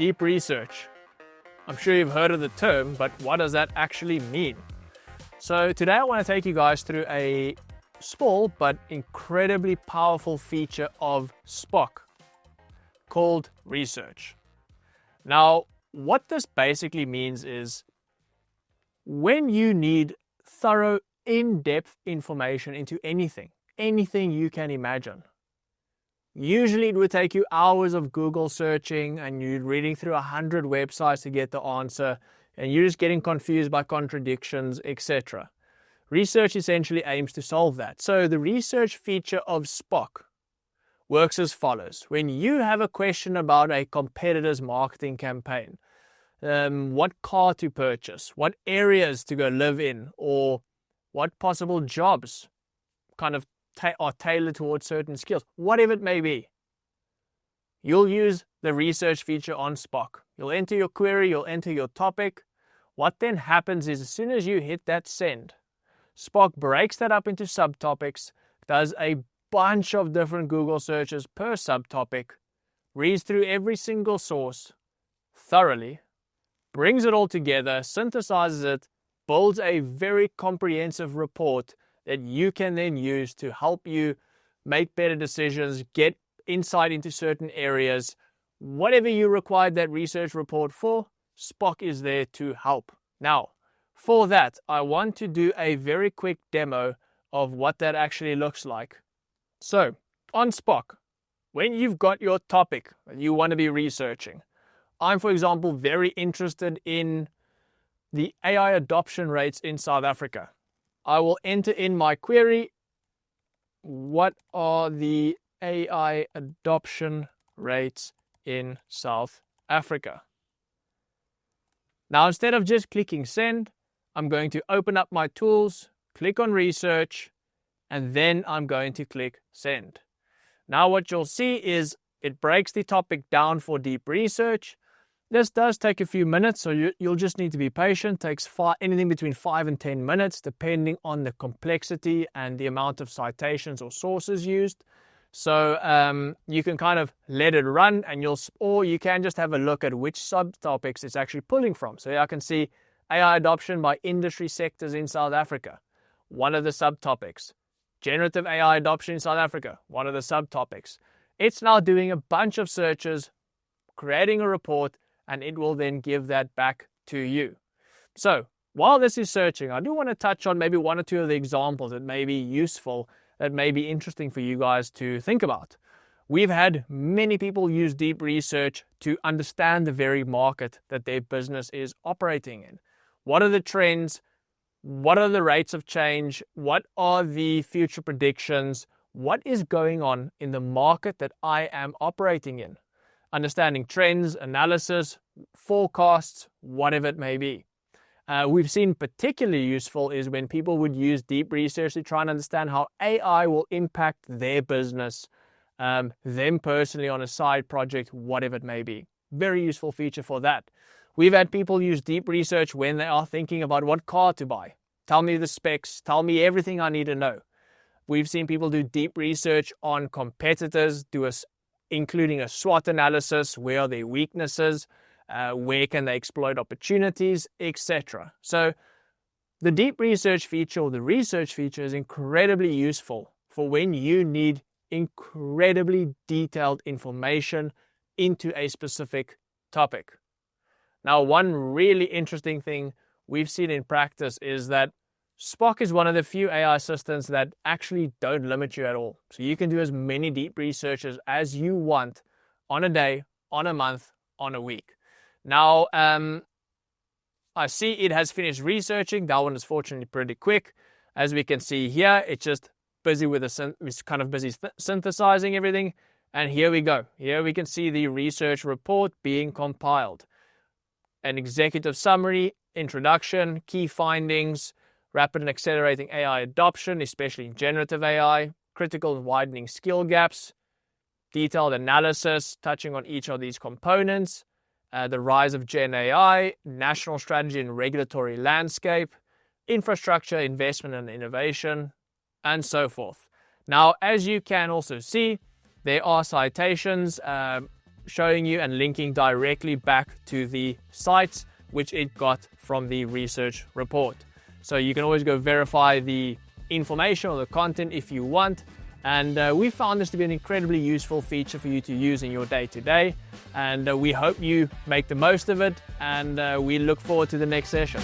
Deep research. I'm sure you've heard of the term, but what does that actually mean? So today I want to take you guys through a small but incredibly powerful feature of Spock called research. Now, what this basically means is when you need thorough, in-depth information into anything you can imagine. Usually it would take you hours of Google searching and you're reading through 100 websites to get the answer and you're just getting confused by contradictions, etc. Research essentially aims to solve that. So the research feature of Spock works as follows. When you have a question about a competitor's marketing campaign, what car to purchase, what areas to go live in, or what possible jobs kind of are tailored towards certain skills, whatever it may be, you'll use the research feature on Spock. You'll enter your query, you'll enter your topic. What then happens is as soon as you hit that send, Spock breaks that up into subtopics, does a bunch of different Google searches per subtopic, reads through every single source thoroughly, brings it all together, synthesizes it, builds a very comprehensive report that you can then use to help you make better decisions, get insight into certain areas. Whatever you required that research report for, Spock is there to help. Now, for that, I want to do a very quick demo of what that actually looks like. So, on Spock, when you've got your topic that you want to be researching, I'm, for example, very interested in the AI adoption rates in South Africa. I will enter in my query, what are the AI adoption rates in South Africa? Now, instead of just clicking send, I'm going to open up my tools, click on research, and then I'm going to click send. Now what you'll see is it breaks the topic down for deep research. This does take a few minutes, so you'll just need to be patient. It takes anything between 5 and 10 minutes, depending on the complexity and the amount of citations or sources used. So you can kind of let it run, or you can just have a look at which subtopics it's actually pulling from. So I can see AI adoption by industry sectors in South Africa, one of the subtopics. Generative AI adoption in South Africa, one of the subtopics. It's now doing a bunch of searches, creating a report, and it will then give that back to you. So while this is searching, I do want to touch on maybe one or two of the examples that may be useful, that may be interesting for you guys to think about. We've had many people use deep research to understand the very market that their business is operating in. What are the trends? What are the rates of change? What are the future predictions? What is going on in the market that I am operating in? Understanding trends, analysis, forecasts, whatever it may be. We've seen particularly useful is when people would use deep research to try and understand how AI will impact their business, them personally on a side project, whatever it may be. Very useful feature for that. We've had people use deep research when they are thinking about what car to buy. Tell me the specs, tell me everything I need to know. We've seen people do deep research on competitors, including a SWOT analysis, where are their weaknesses, where can they exploit opportunities, etc. So the deep research feature or the research feature is incredibly useful for when you need incredibly detailed information into a specific topic. Now, one really interesting thing we've seen in practice is that Spock is one of the few AI assistants that actually don't limit you at all. So you can do as many deep researches as you want on a day, on a month, on a week. Now, I see it has finished researching. That one is fortunately pretty quick. As we can see here, it's just busy with it's kind of busy synthesizing everything. And here we go. Here we can see the research report being compiled. An executive summary, introduction, key findings, rapid and accelerating AI adoption, especially in generative AI, critical and widening skill gaps, detailed analysis touching on each of these components, the rise of Gen AI, national strategy and regulatory landscape, infrastructure, investment and innovation, and so forth. Now, as you can also see, there are citations showing you and linking directly back to the sites which it got from the research report. So you can always go verify the information or the content if you want. And we found this to be an incredibly useful feature for you to use in your day-to-day. And we hope you make the most of it, and we look forward to the next session.